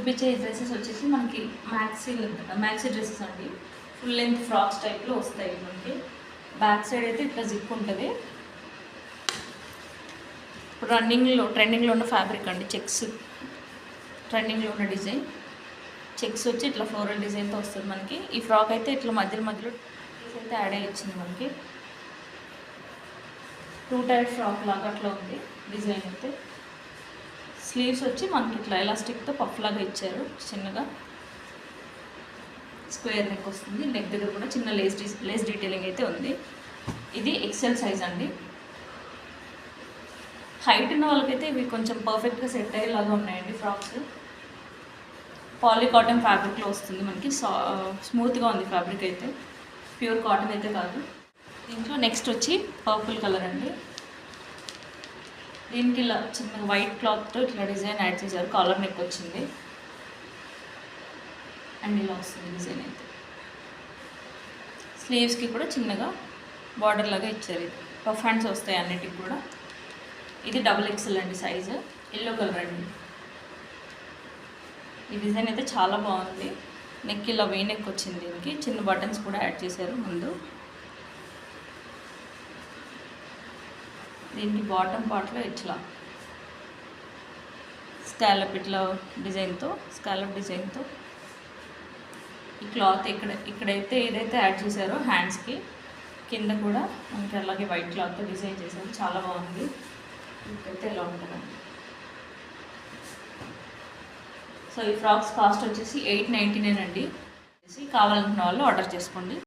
చూపించే డ్రెస్సెస్ వచ్చేసి మనకి మ్యాక్సీ డ్రెస్సెస్ అండి. ఫుల్ లెంత్ ఫ్రాక్స్ టైప్లో వస్తాయి మనకి. బ్యాక్ సైడ్ అయితే ఇట్లా జిప్ ఉంటుంది. ఇప్పుడు ట్రెండింగ్లో ఉన్న ఫ్యాబ్రిక్ అండి. చెక్స్ ట్రెండింగ్లో ఉన్న డిజైన్. చెక్స్ వచ్చి ఇట్లా ఫ్లోరల్ డిజైన్తో వస్తుంది మనకి. ఈ ఫ్రాక్ అయితే ఇట్లా మధ్యలో పీస్ అయితే యాడ్ అయ్యి వచ్చింది మనకి. 2 టైప్ ఫ్రాక్ లాగా అట్లా ఉంది డిజైన్ అయితే. స్లీవ్స్ వచ్చి మనకి ఇట్లా ఎలాస్టిక్తో పఫ్ లాగా ఇచ్చారు. చిన్నగా స్క్వేర్ నెక్ వస్తుంది. నెక్ దగ్గర కూడా చిన్న లేస్ డీటెయిలింగ్ అయితే ఉంది. ఇది ఎక్సెల్ సైజ్ అండి. హైట్ ఉన్న వాళ్ళకైతే ఇవి కొంచెం పర్ఫెక్ట్గా సెట్ అయ్యేలాగా ఉన్నాయండి ఫ్రాక్స్. పాలీ కాటన్ ఫ్యాబ్రిక్లో వస్తుంది మనకి. స్మూత్గా ఉంది ఫ్యాబ్రిక్ అయితే, ప్యూర్ కాటన్ అయితే కాదు. దీంట్లో నెక్స్ట్ వచ్చి పర్పుల్ కలర్ అండి. దీనికి ఇలా చిన్న వైట్ క్లాత్తో ఇట్లా డిజైన్ యాడ్ చేశారు. కాలర్ నెక్ వచ్చింది అండ్ ఇలా వస్తుంది డిజైన్ అయితే. స్లీవ్స్కి కూడా చిన్నగా బార్డర్ లాగా ఇచ్చారు. ఇది పఫ్ హ్యాండ్స్ వస్తాయి అన్నిటికి కూడా. ఇది XXL అండి సైజు. ఎల్లో కలర్ అండి. ఈ డిజైన్ అయితే చాలా బాగుంది. నెక్ ఇలా వీ నెక్ వచ్చింది. దీనికి చిన్న బటన్స్ కూడా యాడ్ చేశారు ముందు. దీనికి బాటమ్ పార్ట్లో ఇట్లా స్కాలప్ డిజైన్తో ఈ క్లాత్ ఇక్కడైతే ఏదైతే యాడ్ చేశారో హ్యాండ్స్కి కింద కూడా మనకి అలాగే వైట్ క్లాత్తో డిజైన్ చేశారు. చాలా బాగుంది. ఇక్కడైతే ఎలా ఉంటుందండి. సో ఈ ఫ్రాక్స్ కాస్ట్ వచ్చేసి $899 అండి. కావాలనుకున్న వాళ్ళు ఆర్డర్ చేసుకోండి.